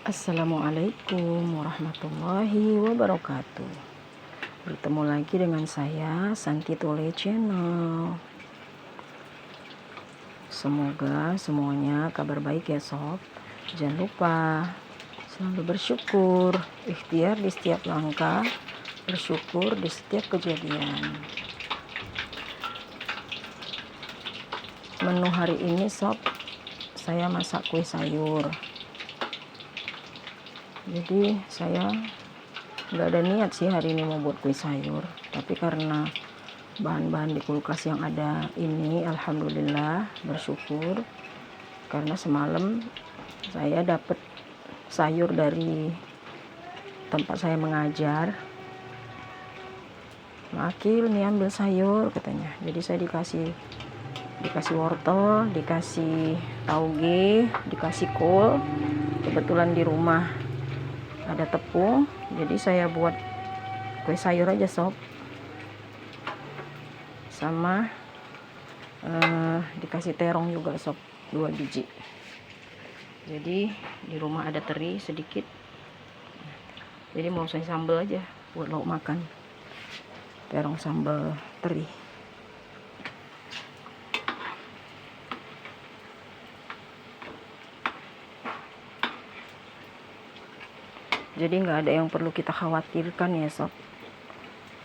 Assalamualaikum warahmatullahi wabarakatuh. Bertemu lagi dengan saya Santi Tole Channel. Semoga semuanya kabar baik ya sob. Jangan lupa selalu bersyukur, ikhtiar di setiap langkah, bersyukur di setiap kejadian. Menu hari ini sob, saya masak kue sayur. Jadi saya nggak ada niat sih hari ini mau buat kue sayur, tapi karena bahan-bahan di kulkas yang ada ini, alhamdulillah bersyukur, karena semalam saya dapat sayur dari tempat saya mengajar. Akil nih ambil sayur katanya, jadi saya dikasih wortel, dikasih tauge, dikasih kol. Kebetulan di rumah ada tepung, jadi saya buat kue sayur aja sob, sama dikasih terong juga sob, 2 biji. Jadi di rumah ada teri sedikit, jadi mau saya sambal aja buat lauk makan, terong sambal teri. Jadi nggak ada yang perlu kita khawatirkan ya sob,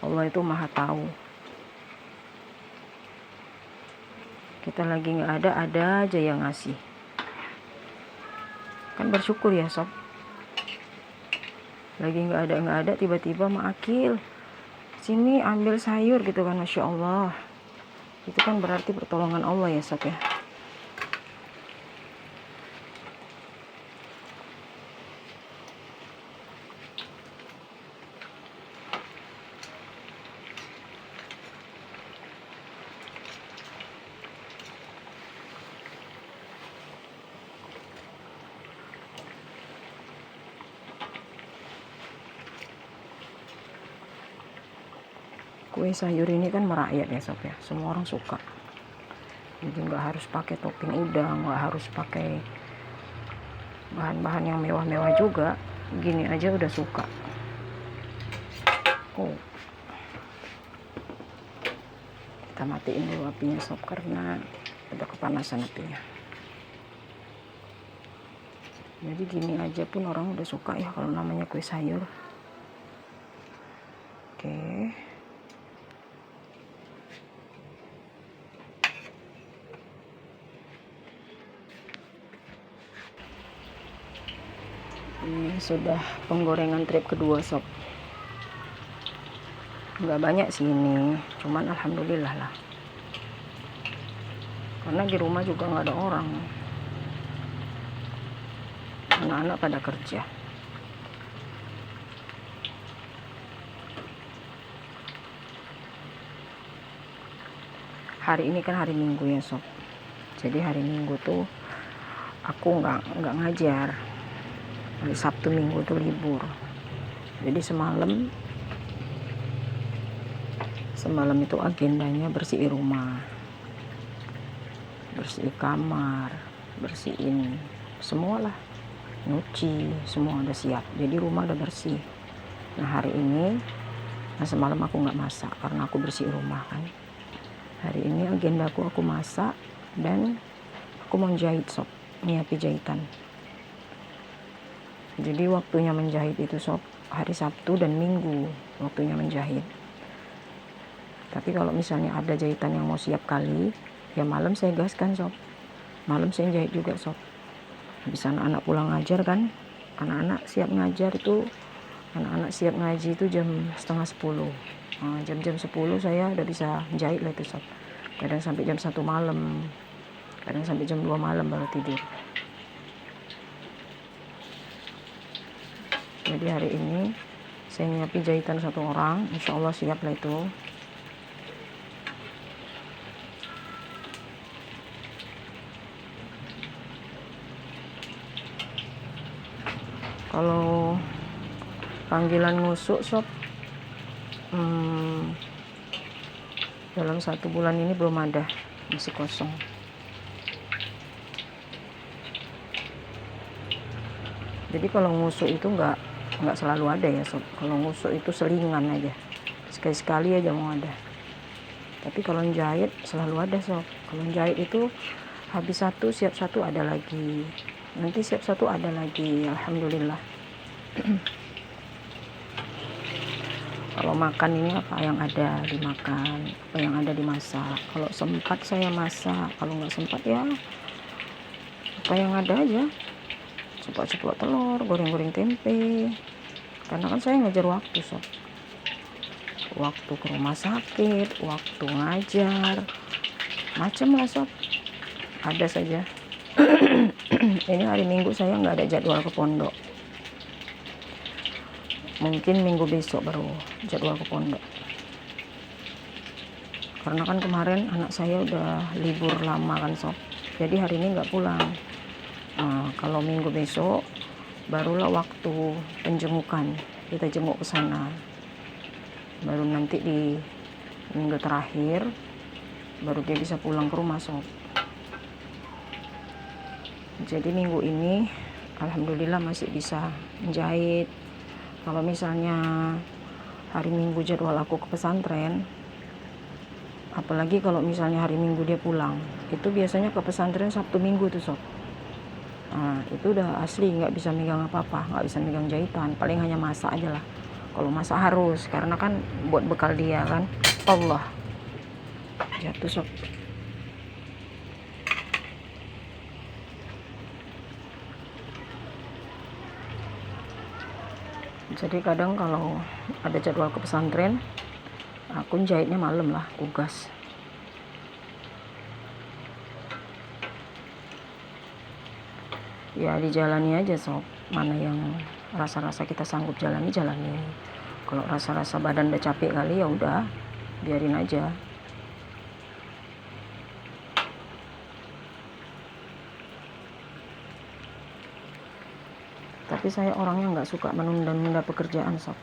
Allah itu maha tahu. Kita lagi nggak ada aja yang ngasih, kan bersyukur ya sob. Lagi nggak ada tiba-tiba Ma Akil sini ambil sayur gitu kan, masya Allah, itu kan berarti pertolongan Allah ya sob ya. Kue sayur ini kan merakyat ya sob ya, semua orang suka. Jadi nggak harus pakai topping udang, nggak harus pakai bahan-bahan yang mewah-mewah juga, gini aja udah suka. Kita matiin dulu apinya sob, karena udah kepanasan apinya. Jadi gini aja pun orang udah suka ya kalau namanya kue sayur. Oke. Ini sudah penggorengan trip kedua sob. Nggak banyak sih ini, cuman alhamdulillah lah, karena di rumah juga nggak ada orang, anak-anak pada kerja. Hari ini kan hari Minggu ya sob, jadi hari Minggu tuh aku nggak ngajar. Hari Sabtu Minggu tuh libur. Jadi semalam itu agendanya bersihin rumah, bersihin kamar, bersihin semualah, nyuci, semua udah siap. Jadi rumah udah bersih. Nah hari ini, semalam aku nggak masak karena aku bersihin rumah kan. Hari ini agendaku aku masak dan aku mau jahit sob, nyiapin jahitan. Jadi waktunya menjahit itu sob hari Sabtu dan Minggu waktunya menjahit. Tapi kalau misalnya ada jahitan yang mau siap kali, ya malam saya gaskan sob, malam saya jahit juga sob. Habis anak-anak pulang ngajar kan, anak-anak siap ngajar itu, anak-anak siap ngaji itu jam 9:30. Nah, jam 10 saya udah bisa jahit lah itu sob. Kadang sampai jam 1 malam, kadang sampai jam 2 malam baru tidur. Jadi hari ini saya nyiapin jahitan 1 orang, insya Allah siap lah itu. Kalau panggilan ngusuk sob, dalam 1 bulan ini belum ada, masih kosong. Jadi kalau ngusuk itu nggak selalu ada ya sob. Kalau ngusuk itu selingan aja, sekali-sekali aja mau ada. Tapi kalau jahit selalu ada sob. Kalau jahit itu habis satu siap satu ada lagi, nanti siap satu ada lagi, alhamdulillah. Kalau makan ini apa yang ada dimakan, apa yang ada dimasak. Kalau sempat saya masak, kalau nggak sempat ya apa yang ada aja, ceplok-ceplok telur, goreng-goreng tempe. Karena kan saya ngajar waktu sob, waktu ke rumah sakit, waktu ngajar, macam lah sob, ada saja. Ini hari Minggu saya nggak ada jadwal ke pondok, mungkin minggu besok baru jadwal ke pondok, karena kan kemarin anak saya udah libur lama kan sob, jadi hari ini nggak pulang. Nah, kalau minggu besok barulah waktu penjengukan, kita jenguk ke sana, baru nanti di minggu terakhir baru dia bisa pulang ke rumah sob. Jadi minggu ini alhamdulillah masih bisa menjahit. Kalau misalnya hari Minggu jadwal aku ke pesantren, apalagi kalau misalnya hari Minggu dia pulang, itu biasanya ke pesantren Sabtu Minggu tuh sob. Nah, itu udah asli nggak bisa megang apa-apa, nggak bisa megang jahitan, paling hanya masak aja lah. Kalau masak harus, karena kan buat bekal dia kan. Allah, jatuh sob. Jadi kadang kalau ada jadwal ke pesantren, aku jahitnya malam lah, tugas. Ya dijalani aja sob, mana yang rasa-rasa kita sanggup jalani. Kalau rasa-rasa badan udah capek kali, ya udah biarin aja. Tapi saya orangnya nggak suka menunda-nunda pekerjaan sob.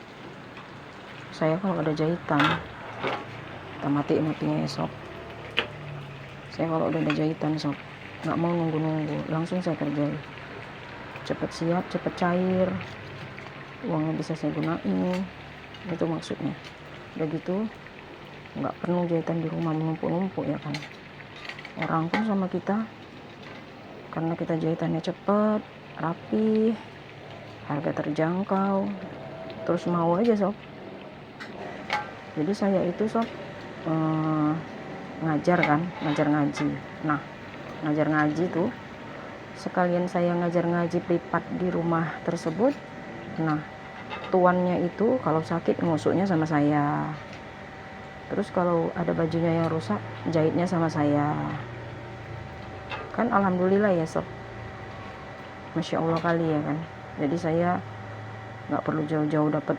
Saya kalau ada jahitan, kita matiin apinya sob. Saya kalau udah ada jahitan sob, nggak mau nunggu-nunggu, langsung saya kerjain. Cepet siap, cepet cair, uangnya bisa saya gunain, itu maksudnya. Udah gitu nggak perlu jahitan di rumah menumpuk-numpuk ya kan. Orang pun sama kita, karena kita jahitannya cepet, rapi, harga terjangkau, terus mau aja sob. Jadi saya itu sob ngajar ngaji. Nah, ngajar ngaji tuh sekalian saya ngajar ngaji privat di rumah tersebut. Nah, tuannya itu kalau sakit ngusuknya sama saya, terus kalau ada bajunya yang rusak jahitnya sama saya. Kan alhamdulillah ya sob, masya Allah kali ya kan. Jadi saya nggak perlu jauh-jauh dapat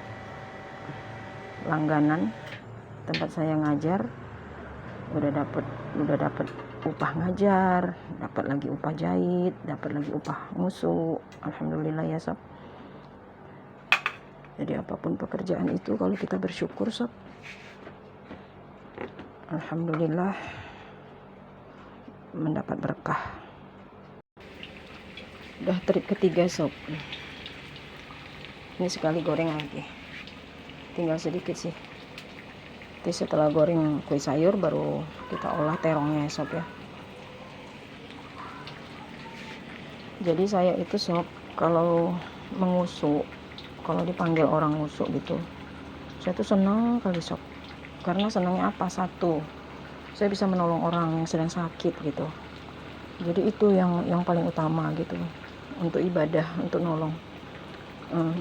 langganan tempat saya ngajar, udah dapat upah ngajar, dapat lagi upah jahit, dapat lagi upah ngusuk. Alhamdulillah ya sob. Jadi apapun pekerjaan itu kalau kita bersyukur sob, alhamdulillah mendapat berkah. Udah trip ketiga sob. Ini sekali goreng lagi, tinggal sedikit sih. Nanti setelah goreng kue sayur baru kita olah terongnya sob ya. Jadi saya itu sob, kalau mengusuk, kalau dipanggil orang ngusuk gitu, saya tuh senang kali sob. Karena senangnya apa? Satu, saya bisa menolong orang yang sedang sakit gitu. Jadi itu yang paling utama gitu, untuk ibadah, untuk nolong.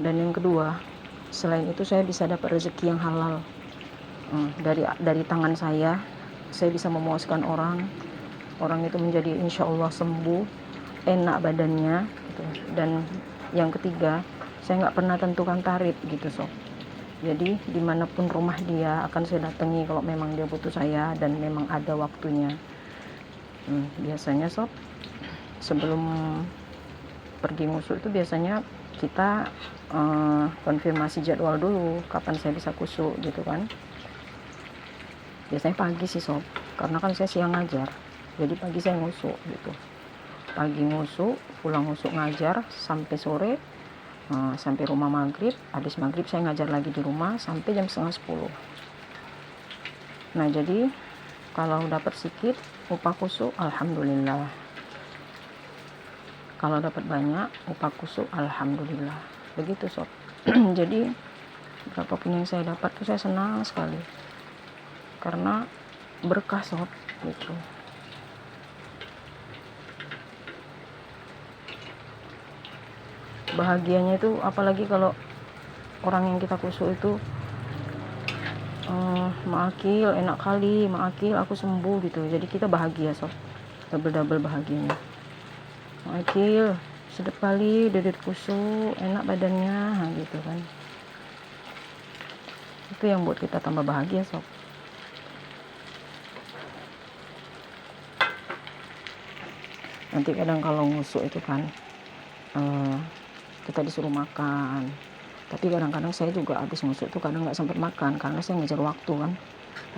Dan yang kedua, selain itu saya bisa dapat rezeki yang halal. Dari tangan saya bisa memuaskan orang itu menjadi insya Allah sembuh, enak badannya gitu. Dan yang ketiga, saya nggak pernah tentukan tarif gitu sob. Jadi dimanapun rumah dia akan saya datangi kalau memang dia butuh saya dan memang ada waktunya. Biasanya sob, sebelum pergi ngusuk itu biasanya kita konfirmasi jadwal dulu kapan saya bisa kusuk gitu kan. Biasanya pagi sih sob, karena kan saya siang ngajar, jadi pagi saya ngusuk gitu. Pagi ngusuk, pulang ngusuk ngajar sampai sore, sampai rumah maghrib. Habis maghrib saya ngajar lagi di rumah sampai jam setengah 10. Nah jadi kalau dapat sedikit upah kusuk alhamdulillah, kalau dapat banyak upah kusuk alhamdulillah, begitu sob. Jadi berapapun yang saya dapat tuh saya senang sekali karena berkah sob gitu. Bahagianya itu apalagi kalau orang yang kita kusuk itu maakil enak kali, maakil aku sembuh gitu, jadi kita bahagia sob, double bahagianya. Maakil sedap kali dedek kusuk, enak badannya gitu kan, itu yang buat kita tambah bahagia sob. Nanti kadang kalau ngusuk itu kan kita disuruh makan, tapi kadang-kadang saya juga habis ngusuk tuh kadang nggak sempat makan karena saya ngejar waktu kan.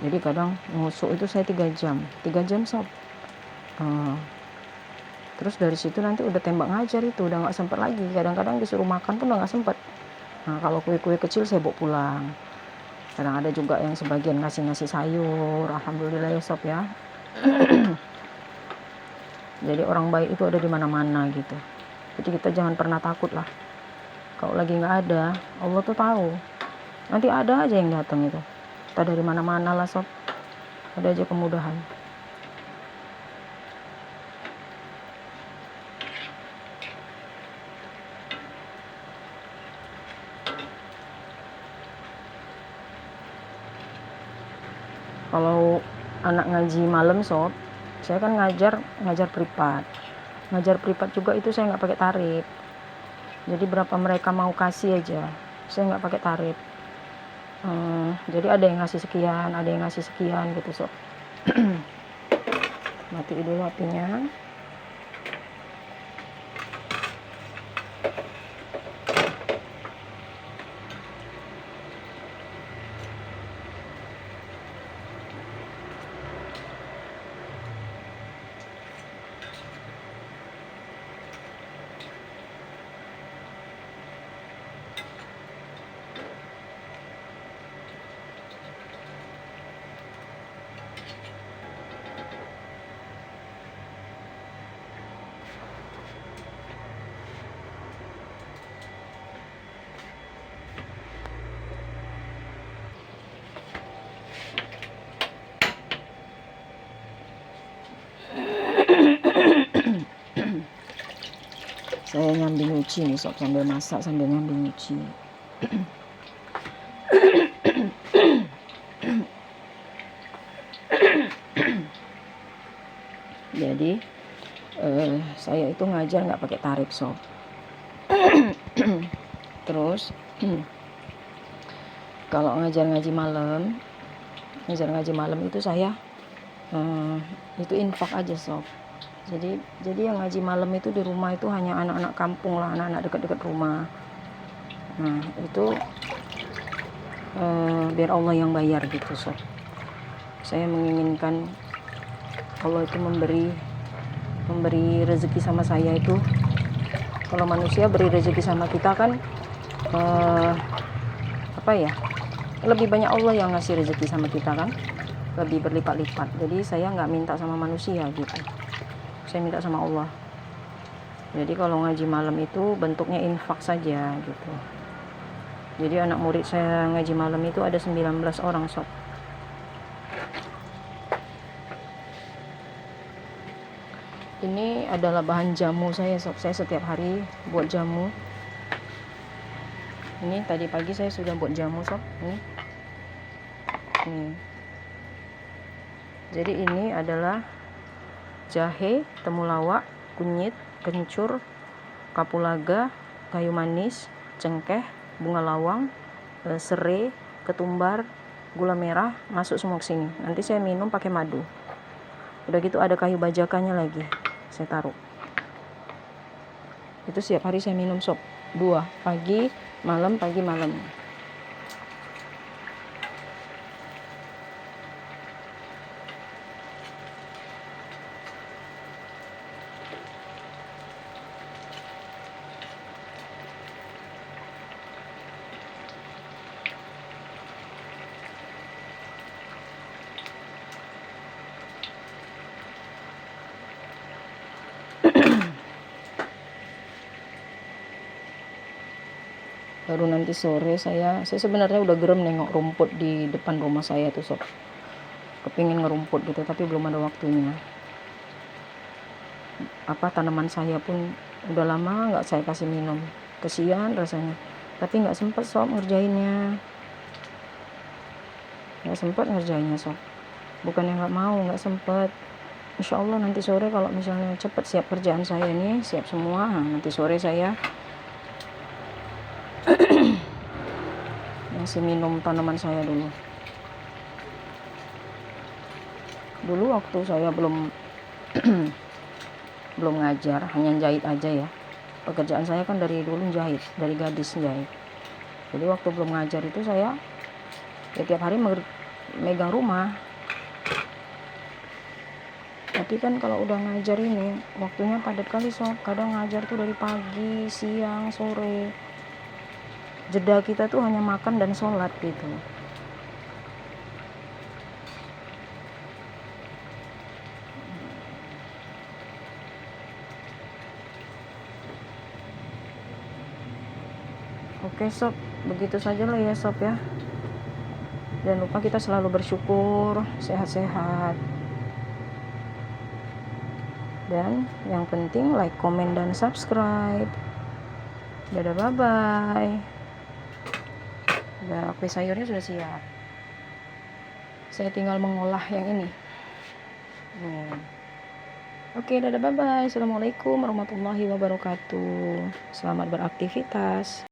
Jadi kadang ngusuk itu saya 3 jam sob. Terus dari situ nanti udah tembak ngajar itu udah nggak sempat lagi, kadang-kadang disuruh makan pun udah nggak sempat. Nah kalau kue-kue kecil saya bawa pulang, kadang ada juga yang sebagian ngasih sayur, alhamdulillah ya sob ya. Jadi orang baik itu ada di mana-mana gitu, jadi kita jangan pernah takut lah. Kalau lagi nggak ada, Allah tuh tahu nanti ada aja yang datang itu, kita dari mana-mana lah sob, ada aja kemudahan. Kalau anak ngaji malam sob, saya kan ngajar privat. Ngajar privat juga itu saya nggak pakai tarif. Jadi berapa mereka mau kasih aja, saya nggak pakai tarif. Jadi ada yang ngasih sekian, ada yang ngasih sekian gitu sob. Mati dulu apinya. Saya nyambi nyuci nih sob, sambil masak sambil nyambi nyuci. Jadi saya itu ngajar nggak pakai tarif sob. Terus kalau ngajar ngaji malam itu saya itu infak aja sob. Jadi yang ngaji malam itu di rumah itu hanya anak-anak kampung lah, anak-anak dekat-dekat rumah. Nah itu biar Allah yang bayar gitu sob. Saya menginginkan Allah itu memberi rezeki sama saya itu. Kalau manusia beri rezeki sama kita kan lebih banyak Allah yang ngasih rezeki sama kita kan, lebih berlipat-lipat. Jadi saya nggak minta sama manusia gitu, saya minta sama Allah. Jadi kalau ngaji malam itu bentuknya infak saja gitu. Jadi anak murid saya ngaji malam itu ada 19 orang sob. Ini adalah bahan jamu saya sob, saya setiap hari buat jamu. Ini tadi pagi saya sudah buat jamu sob. Ini. Jadi ini adalah jahe, temulawak, kunyit, kencur, kapulaga, kayu manis, cengkeh, bunga lawang, serai, ketumbar, gula merah, masuk semua ke sini. Nanti saya minum pakai madu. Udah gitu ada kayu bajakannya lagi, saya taruh. Itu setiap hari saya minum sob, 2 pagi malam, pagi malam. Baru nanti sore saya sebenarnya udah gerem nengok rumput di depan rumah saya tuh sob, kepingin ngerumput gitu tapi belum ada waktunya. Tanaman saya pun udah lama nggak saya kasih minum, kesian rasanya, tapi nggak sempet sob ngerjainnya, sob, bukan yang nggak mau, nggak sempet. Insya Allah nanti sore kalau misalnya cepet siap kerjaan saya nih, siap semua, nanti sore saya ngasih minum tanaman saya dulu. Dulu waktu saya belum belum ngajar, hanya jahit aja ya, pekerjaan saya kan dari dulu jahit, dari gadis jahit. Jadi waktu belum ngajar itu saya ya tiap hari megang rumah. Tapi kan kalau udah ngajar ini waktunya padat kali sob, kadang ngajar tuh dari pagi, siang, sore, jeda kita tuh hanya makan dan sholat gitu. Oke sob, begitu saja lah ya sob ya. Jangan lupa kita selalu bersyukur, sehat-sehat. Dan yang penting like, komen, dan subscribe. Dadah, bye-bye. Udah, kue sayurnya sudah siap. Saya tinggal mengolah yang ini. Oke, dadah, bye-bye. Assalamualaikum warahmatullahi wabarakatuh. Selamat beraktivitas.